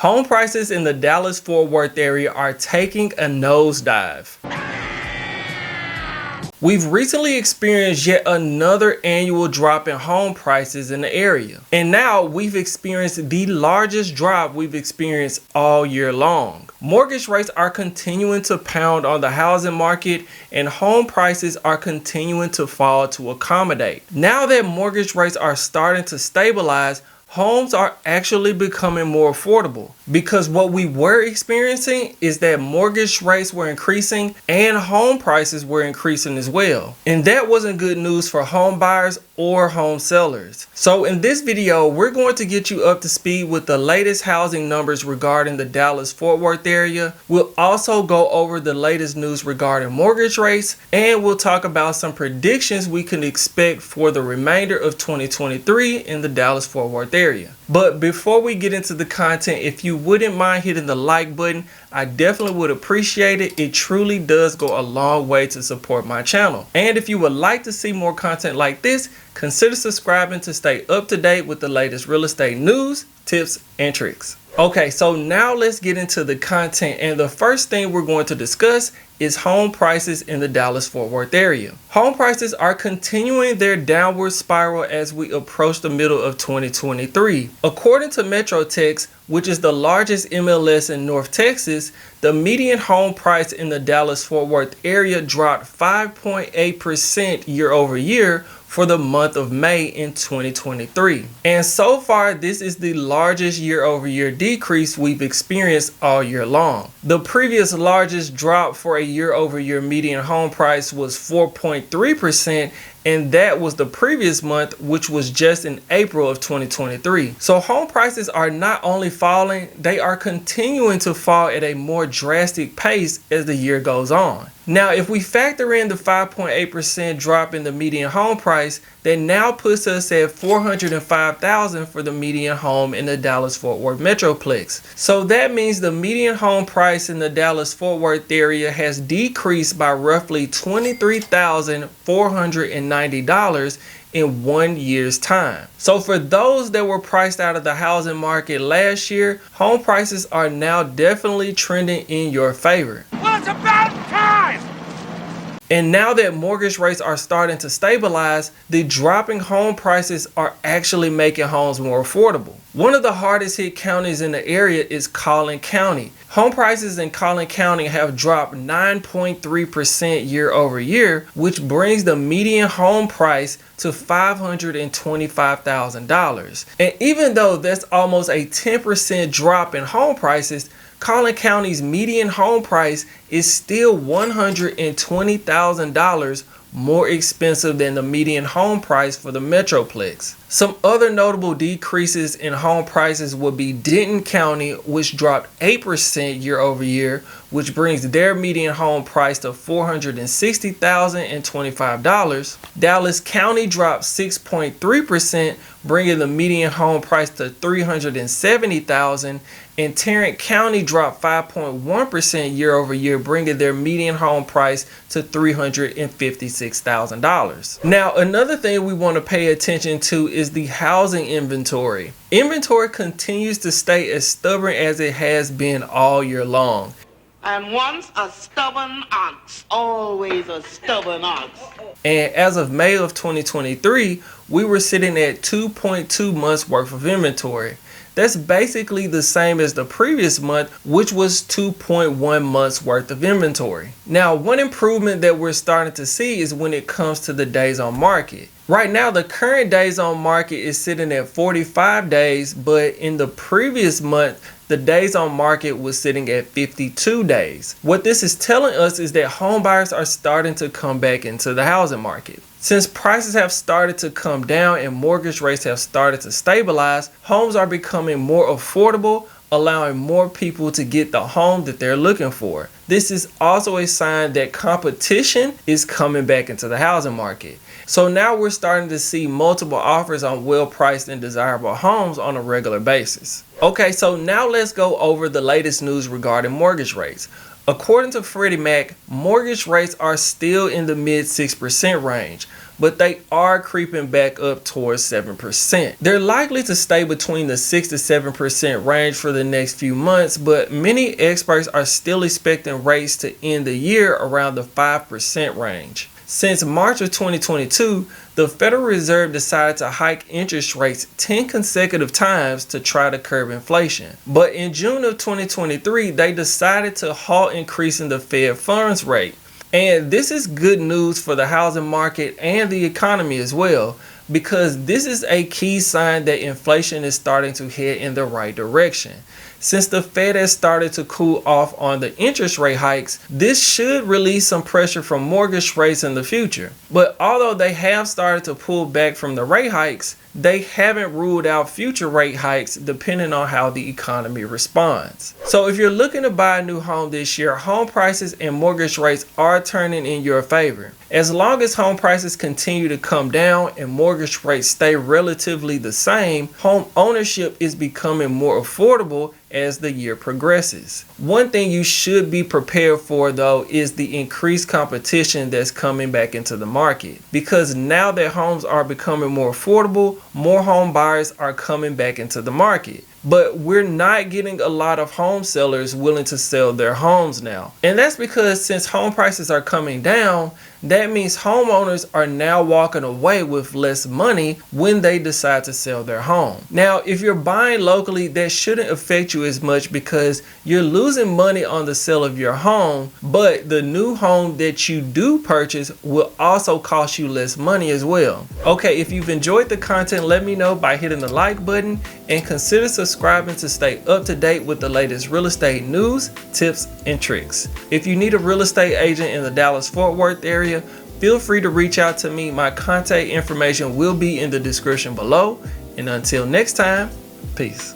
Home prices in the Dallas-Fort Worth area are taking a nosedive. We've recently experienced yet another annual drop in home prices in the area. And now we've experienced the largest drop we've experienced all year long. Mortgage rates are continuing to pound on the housing market, and home prices are continuing to fall to accommodate. Now that mortgage rates are starting to stabilize, homes are actually becoming more affordable, because what we were experiencing is that mortgage rates were increasing and home prices were increasing as well. And that wasn't good news for home buyers or home sellers. So in this video, we're going to get you up to speed with the latest housing numbers regarding the Dallas-Fort Worth area. We'll also go over the latest news regarding mortgage rates, and we'll talk about some predictions we can expect for the remainder of 2023 in the Dallas-Fort Worth area. But before we get into the content, if you wouldn't mind hitting the like button, I definitely would appreciate it. It truly does go a long way to support my channel. And if you would like to see more content like this, consider subscribing to stay up to date with the latest real estate news, tips, and tricks. Okay, so now let's get into the content, and the first thing we're going to discuss is home prices in the Dallas-Fort Worth area. Home prices are continuing their downward spiral as we approach the middle of 2023. According to MetroTex, which is the largest MLS in North Texas, the median home price in the Dallas-Fort Worth area dropped 5.8% year over year for the month of May in 2023. And so far, this is the largest year over year decrease we've experienced all year long. The previous largest drop for a year over year median home price was 4.3%, and that was the previous month, which was just in April of 2023. So home prices are not only falling, they are continuing to fall at a more drastic pace as the year goes on. Now, if we factor in the 5.8% drop in the median home price, that now puts us at $405,000 for the median home in the Dallas-Fort Worth Metroplex. So that means the median home price in the Dallas-Fort Worth area has decreased by roughly $23,490 in 1 year's time. So for those that were priced out of the housing market last year, home prices are now definitely trending in your favor. Well, it's about time! And now that mortgage rates are starting to stabilize, the dropping home prices are actually making homes more affordable. One of the hardest hit counties in the area is Collin County. Home prices in Collin County have dropped 9.3% year over year, which brings the median home price to $525,000. And even though that's almost a 10% drop in home prices, Collin County's median home price is still $120,000 more expensive than the median home price for the Metroplex. Some other notable decreases in home prices would be Denton County, which dropped 8% year over year, which brings their median home price to $460,025. Dallas County dropped 6.3%, bringing the median home price to $370,000. And Tarrant County dropped 5.1% year over year, bringing their median home price to $356,000. Now, another thing we want to pay attention to is the housing inventory. Inventory continues to stay as stubborn as it has been all year long. And once a stubborn ox, always a stubborn ox. And as of May of 2023, we were sitting at 2.2 months worth of inventory. That's basically the same as the previous month, which was 2.1 months worth of inventory. Now, one improvement that we're starting to see is when it comes to the days on market. Right now, the current days on market is sitting at 45 days, but in the previous month, the days on market was sitting at 52 days. What this is telling us is that home buyers are starting to come back into the housing market. Since prices have started to come down and mortgage rates have started to stabilize, homes are becoming more affordable, allowing more people to get the home that they're looking for. This is also a sign that competition is coming back into the housing market. So now we're starting to see multiple offers on well-priced and desirable homes on a regular basis. Okay, so now let's go over the latest news regarding mortgage rates. According to Freddie Mac, mortgage rates are still in the mid 6% range, but they are creeping back up towards 7%. They're likely to stay between the 6 to 7% range for the next few months, but many experts are still expecting rates to end the year around the 5% range. Since March of 2022, the Federal Reserve decided to hike interest rates 10 consecutive times to try to curb inflation. But in June of 2023, they decided to halt increasing the Fed funds rate. And this is good news for the housing market and the economy as well, because this is a key sign that inflation is starting to head in the right direction. Since the Fed has started to cool off on the interest rate hikes, this should release some pressure from mortgage rates in the future. But although they have started to pull back from the rate hikes, they haven't ruled out future rate hikes depending on how the economy responds. So if you're looking to buy a new home this year, home prices and mortgage rates are turning in your favor. As long as home prices continue to come down and mortgage rates stay relatively the same, home ownership is becoming more affordable as the year progresses. One thing you should be prepared for though is the increased competition that's coming back into the market, because now that homes are becoming more affordable, more home buyers are coming back into the market. But we're not getting a lot of home sellers willing to sell their homes now. And that's because since home prices are coming down, that means homeowners are now walking away with less money when they decide to sell their home. Now, if you're buying locally, that shouldn't affect you as much because you're losing money on the sale of your home, but the new home that you do purchase will also cost you less money as well. Okay, if you've enjoyed the content, let me know by hitting the like button and consider subscribing to stay up to date with the latest real estate news, tips, and tricks. If you need a real estate agent in the Dallas-Fort Worth area, feel free to reach out to me. My contact information will be in the description below. And until next time, peace.